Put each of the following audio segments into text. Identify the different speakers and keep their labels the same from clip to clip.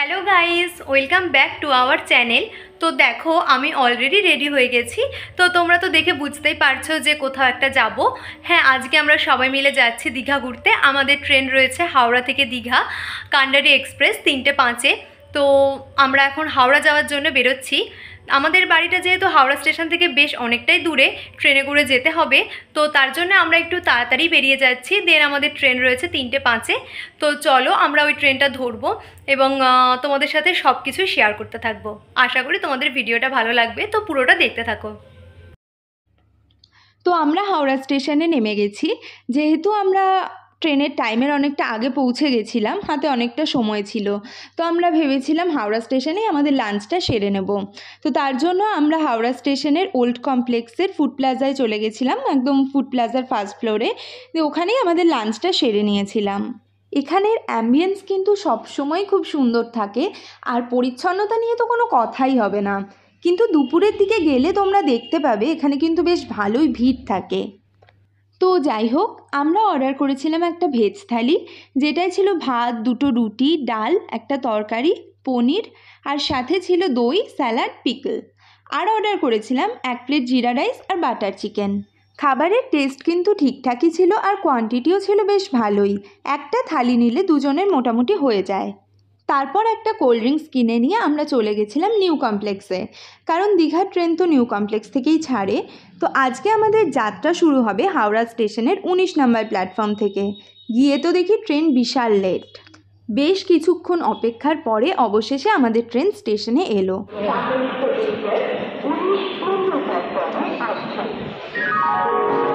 Speaker 1: Hello guys, welcome back to our channel. তো দেখো, আমি অলরেডি রেডি হয়ে গেছি। তো তোমরা তো দেখে বুঝতেই পারছো যে কোথাও একটা যাব। হ্যাঁ, আজকে আমরা সবাই মিলে যাচ্ছি দীঘা ঘুরতে। আমাদের ট্রেন রয়েছে হাওড়া থেকে দীঘা, কান্ডারি এক্সপ্রেস 3:05-এ। তো আমরা এখন হাওড়া যাওয়ার জন্য বেরোচ্ছি। আমাদের বাড়িটা যেহেতু হাওড়া স্টেশন থেকে বেশ অনেকটাই দূরে, ট্রেনে করে যেতে হবে। তো তার জন্য আমরা একটু তাড়াতাড়ি বেরিয়ে যাচ্ছি। দেন আমাদের ট্রেন রয়েছে 3:05-এ। তো চলো আমরা ওই ট্রেনটা ধরবো এবং তোমাদের সাথে সব কিছুই শেয়ার করতে থাকবো। আশা করি তোমাদের ভিডিওটা ভালো লাগবে, তো পুরোটা দেখতে থাকো।
Speaker 2: তো আমরা হাওড়া স্টেশনে নেমে গেছি। যেহেতু আমরা ট্রেনের টাইমের অনেকটা আগে পৌঁছে গেছিলাম, হাতে অনেকটা সময় ছিল, তো আমরা ভেবেছিলাম হাওড়া স্টেশনেই আমাদের লাঞ্চটা সেরে নেব। তো তার জন্য আমরা হাওড়া স্টেশনের ওল্ড কমপ্লেক্সের ফুড প্লাজায় চলে গেছিলাম, একদম ফুড প্লাজার ফার্স্ট ফ্লোরে। তো ওখানেই আমাদের লাঞ্চটা সেরে নিয়েছিলাম। এখানের অ্যাম্বিয়েন্স কিন্তু সবসময় খুব সুন্দর থাকে, আর পরিচ্ছন্নতা নিয়ে তো কোনো কথাই হবে না। কিন্তু দুপুরের দিকে গেলে তোমরা দেখতে পাবে এখানে কিন্তু বেশ ভালোই ভিড় থাকে। তো যাই হোক, আমরা অর্ডার করেছিলাম একটা ভেজ থালি, যেটাই ছিল ভাত, দুটো রুটি, ডাল, একটা তরকারি, পনির, আর সাথে ছিল দই, স্যালাড, পিকল। আর অর্ডার করেছিলাম 1 প্লেট জিরা রাইস আর বাটার চিকেন। খাবারের টেস্ট কিন্তু ঠিকঠাকই ছিল, আর কোয়ান্টিটিও ছিল বেশ ভালোই। একটা থালি নিলে দুজনের মোটামুটি হয়ে যায়। তারপর একটা কোল্ড ড্রিঙ্কস কিনে নিয়ে আমরা চলে গেছিলাম নিউ কমপ্লেক্সে, কারণ দীঘার ট্রেন তো নিউ কমপ্লেক্স থেকেই ছাড়ে। তো আজকে আমাদের যাত্রা শুরু হবে হাওড়া স্টেশনের 19 নম্বর প্ল্যাটফর্ম থেকে। গিয়ে তো দেখি ট্রেন বিশাল লেট। বেশ কিছুক্ষণ অপেক্ষার পরে অবশেষে আমাদের ট্রেন স্টেশনে এলো।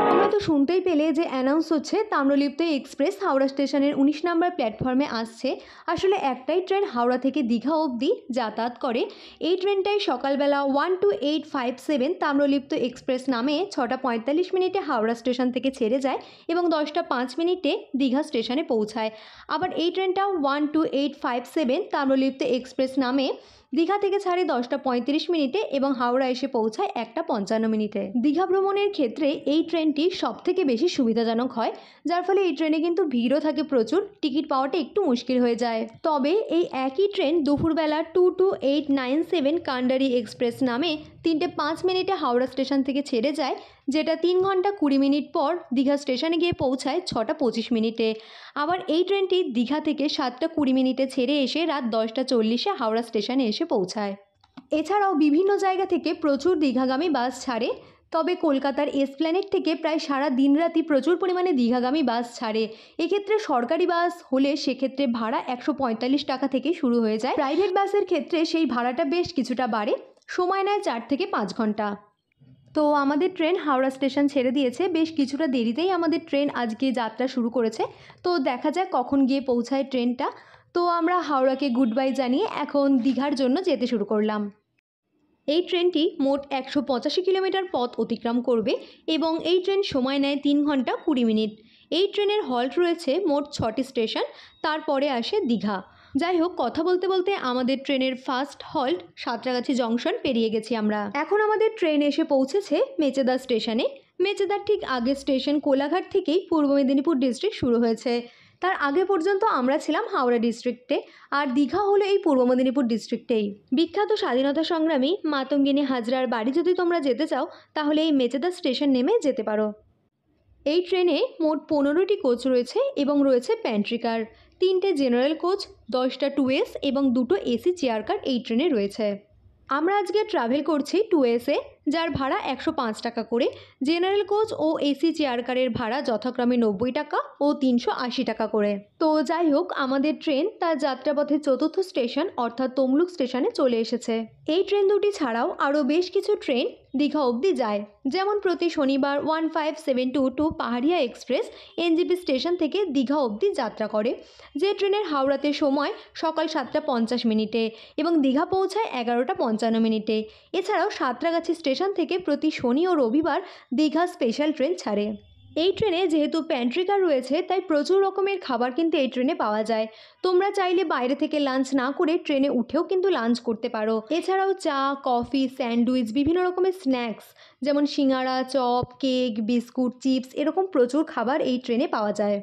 Speaker 1: তোমরা তো শুনতেই পেলে যে অ্যানাউন্স হচ্ছে তাম্রলিপ্ত এক্সপ্রেস হাওড়া স্টেশনের 19 নম্বর প্ল্যাটফর্মে আসছে। আসলে একটাই ট্রেন হাওড়া থেকে দীঘা অবধি যাতায়াত করে। এই ট্রেনটাই সকালবেলা 12857 তাম্রলিপ্ত এক্সপ্রেস নামে 6:45 হাওড়া স্টেশন থেকে ছেড়ে যায় এবং 10:05 দীঘা স্টেশনে পৌঁছায়। আবার এই ট্রেনটা 12857 তাম্রলিপ্ত এক্সপ্রেস নামে দীঘা থেকে ছাড়ে 10:35 এবং হাওড়া এসে পৌঁছায় 1:55। দীঘা ভ্রমণের ক্ষেত্রে এই ট্রেনটি সবথেকে বেশি সুবিধাজনক হয়, যার ফলে এই ট্রেনে কিন্তু ভিড়ও থাকে প্রচুর, টিকিট পাওয়াটা একটু মুশকিল হয়ে যায়। তবে এই একই ট্রেন দুপুরবেলা 22897 কান্ডারি এক্সপ্রেস নামে 3:05 হাওড়া স্টেশন থেকে ছেড়ে যায়, যেটা 3 ঘন্টা 20 মিনিট পর দীঘা স্টেশনে গিয়ে পৌঁছায় 6:25। আবার এই ট্রেনটি দীঘা থেকে 7:20 ছেড়ে এসে রাত 10:40 হাওড়া স্টেশনে এসে পৌঁছায়। এছাড়াও বিভিন্ন জায়গা থেকে প্রচুর দীঘাগামী বাস ছাড়ে। তবে কলকাতার এসপ্ল্যানেড থেকে প্রায় সারা দিন রাতি প্রচুর পরিমাণে দীঘাগামী বাস ছাড়ে। এক্ষেত্রে সরকারি বাস হলে সেক্ষেত্রে ভাড়া 145 টাকা থেকে শুরু হয়ে যায়। প্রাইভেট বাসের ক্ষেত্রে সেই ভাড়াটা বেশ কিছুটা বাড়ে, সময় নেয় 4 থেকে 5 ঘন্টা। তো আমাদের ট্রেন হাওড়া স্টেশন ছেড়ে দিয়েছে, বেশ কিছুটা দেরিতেই আমাদের ট্রেন আজকে যাত্রা শুরু করেছে। তো দেখা যাক কখন গিয়ে পৌঁছায় ট্রেনটা। তো আমরা হাওড়াকে গুড বাই জানিয়ে এখন দীঘার জন্য যেতে শুরু করলাম। এই ট্রেনটি মোট 185 কিলোমিটার পথ অতিক্রম করবে এবং এই ট্রেন সময় নেয় 3 ঘন্টা 20 মিনিট। এই ট্রেনের হল্ট রয়েছে মোট 6টি স্টেশন, তারপরে আসে দীঘা। যাই হোক, কথা বলতে বলতে আমাদের ট্রেনের ফার্স্ট হল্ট সাঁতরাগাছি জংশন পেরিয়ে গেছি আমরা। এখন আমাদের ট্রেন এসে পৌঁছেছে মেচেদা স্টেশনে। মেচেদার ঠিক আগের স্টেশন কোলাঘাট থেকেই পূর্ব মেদিনীপুর ডিস্ট্রিক্ট শুরু হয়েছে। তার আগে পর্যন্ত আমরা ছিলাম হাওড়া ডিস্ট্রিক্টে, আর দীঘা হলো এই পূর্ব মেদিনীপুর ডিস্ট্রিক্টেই। বিখ্যাত স্বাধীনতা সংগ্রামী মাতঙ্গিনী হাজরার বাড়ি যদি তোমরা যেতে চাও, তাহলে এই মেচেদা স্টেশন নেমে যেতে পারো। এই ট্রেনে মোট 15টি কোচ রয়েছে এবং রয়েছে প্যান্ট্রি কার, 3টে জেনারেল কোচ, 10টা 2S এবং 2টো এসি চেয়ার কার এই ট্রেনে রয়েছে। আমরা আজকে ট্রাভেল করছি 2Sে, যার ভাড়া 105 টাকা করে। জেনারেল কোচ ও এসি চেয়ার কারের ভাড়া যথাক্রমে 90 টাকা ও 380 টাকা করে। তো যাই হোক, আমাদের ট্রেন তার যাত্রাপথে চতুর্থ স্টেশন অর্থাৎ তমলুক স্টেশনে চলে এসেছে। এই ট্রেন দুটি ছাড়াও আরও বেশ কিছু ট্রেন দীঘা অবধি যায়, যেমন প্রতি শনিবার 15722 পাহাড়িয়া এক্সপ্রেস এনজেপি স্টেশন থেকে দীঘা অবধি যাত্রা করে, যে ট্রেনের হাওড়াতে সময় সকাল 7:50 এবং দীঘা পৌঁছায় 11:55। এছাড়াও সাঁতরাগাছি স্টেশন থেকে প্রতি শনি ও রবিবার দীঘা স্পেশাল ট্রেন ছাড়ে। এই ট্রেনে যেহেতু প্যান্ট্রি কার রয়েছে, তাই প্রচুর রকমের খাবার কিন্তু এই ট্রেনে পাওয়া যায়। তোমরা চাইলে বাইরে থেকে লাঞ্চ না করে ট্রেনে উঠেও কিন্তু লাঞ্চ করতে পারো। এছাড়াও চা, কফি, স্যান্ডউইচ, বিভিন্ন রকমের স্ন্যাক্স যেমন সিঙ্গাড়া, চপ, কেক, বিস্কুট, চিপস এরকম প্রচুর খাবার এই ট্রেনে পাওয়া যায়।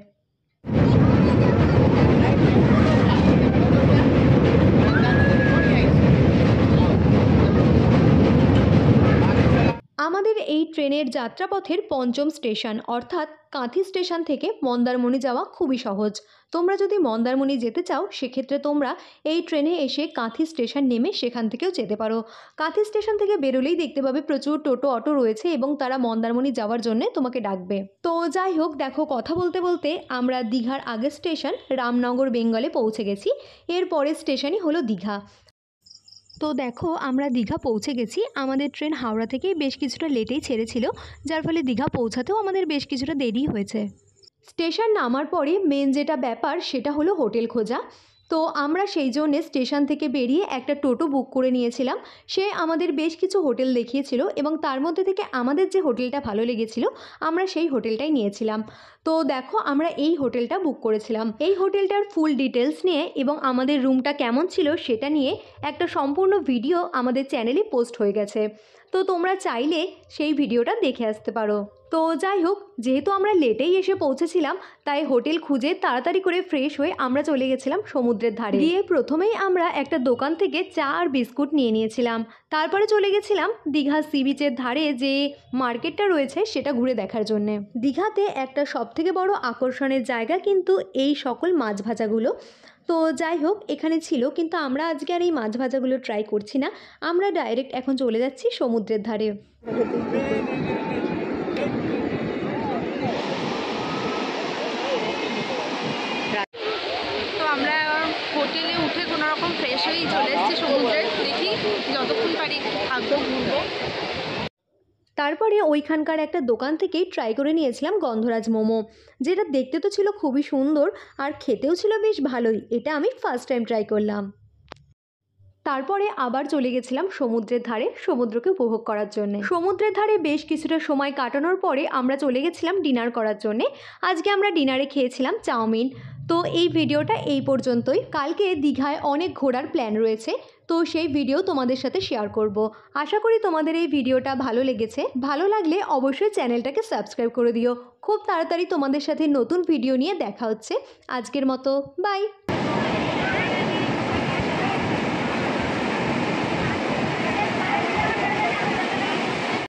Speaker 1: আমাদের এই ট্রেনের যাত্রাপথের পঞ্চম স্টেশন অর্থাৎ কাঁথি স্টেশন থেকে মন্দারমণি যাওয়া খুবই সহজ। তোমরা যদি মন্দারমণি যেতে চাও সেক্ষেত্রে তোমরা এই ট্রেনে এসে কাঁথি স্টেশন নেমে সেখান থেকেও যেতে পারো। কাঁথি স্টেশন থেকে বেরোলেই দেখতে পাবে প্রচুর টোটো অটো রয়েছে এবং তারা মন্দারমণি যাওয়ার জন্য তোমাকে ডাকবে। তো যাই হোক, দেখো কথা বলতে বলতে আমরা দীঘার আগের স্টেশন রামনগর বেঙ্গলে পৌঁছে গেছি। এর পরের স্টেশনই হলো দীঘা। তো দেখো আমরা দীঘা পৌঁছে গেছি। আমাদের ট্রেন হাওড়া থেকে বেশ কিছুটা লেটেই ছেড়েছিল, যার ফলে দীঘা পৌঁছাতেও আমাদের বেশ কিছুটা দেরি হয়েছে। স্টেশন নামার পরে মেন যেটা ব্যাপার সেটা হলো হোটেল খোঁজা। তো আমরা সেই জন্যে স্টেশন থেকে বেরিয়ে একটা টোটো বুক করে নিয়েছিলাম। সে আমাদের বেশ কিছু হোটেল দেখিয়েছিল এবং তার মধ্যে থেকে আমাদের যে হোটেলটা ভালো লেগেছিল আমরা সেই হোটেলটাই নিয়েছিলাম। তো দেখো আমরা এই হোটেলটা বুক করেছিলাম। এই হোটেলটার ফুল ডিটেলস নিয়ে এবং আমাদের রুমটা কেমন ছিল সেটা নিয়ে একটা সম্পূর্ণ ভিডিও আমাদের চ্যানেলে পোস্ট হয়ে গেছে। তো তোমরা চাইলে সেই ভিডিওটা দেখে আসতে পারো। তো যাই হোক, যেহেতু আমরা লেটেই এসে পৌঁছেছিলাম তাই হোটেল খুঁজে তাড়াতাড়ি করে ফ্রেশ হয়ে আমরা চলে গেছিলাম সমুদ্রের ধারে। গিয়ে প্রথমেই আমরা একটা দোকান থেকে চা আর বিস্কুট নিয়ে নিয়েছিলাম। তারপরে চলে গেছিলাম দীঘা সি বিচের ধারে যে মার্কেটটা রয়েছে সেটা ঘুরে দেখার জন্যে। দীঘাতে একটা সবথেকে বড় আকর্ষণের জায়গা কিন্তু এই সকল মাছ ভাজাগুলো। তো যাই হোক, এখানে ছিল, কিন্তু আমরা আজকে আর এই মাছ ভাজাগুলো ট্রাই করছি না। আমরা ডাইরেক্ট এখন চলে যাচ্ছি সমুদ্রের ধারে।
Speaker 2: তো আমরা হোটেলে উঠে কোনো রকম ফ্রেশ হয়েই চলে এসেছি সমুদ্রে। দেখি যতক্ষণ পারি থাকবো, ঘুরবো।
Speaker 1: তারপরে ওইখানকার একটা দোকান থেকেই ট্রাই করে নিয়েছিলাম গন্ধরাজ মোমো, যেটা দেখতে তো ছিল খুবই সুন্দর আর খেতেও ছিল বেশ ভালোই। এটা আমি ফার্স্ট টাইম ট্রাই করলাম। তারপরে আবার চলে গেছিলাম সমুদ্রের ধারে সমুদ্রকে উপভোগ করার জন্য। সমুদ্রের ধারে বেশ কিছুটা সময় কাটানোর পরে আমরা চলে গেছিলাম ডিনার করার জন্যে। আজকে আমরা ডিনারে খেয়েছিলাম চাউমিন। তো এই ভিডিওটা এই পর্যন্তই। কালকে দীঘায় অনেক ঘোরার প্ল্যান রয়েছে, তো সেই ভিডিও তোমাদের সাথে শেয়ার করব। আশা করি তোমাদের এই ভিডিওটা ভালো লেগেছে। ভালো লাগলে অবশ্যই চ্যানেলটাকে সাবস্ক্রাইব করে দিও। খুব তাড়াতাড়ি তোমাদের সাথে নতুন ভিডিও নিয়ে দেখা হচ্ছে। আজকের মতো বাই।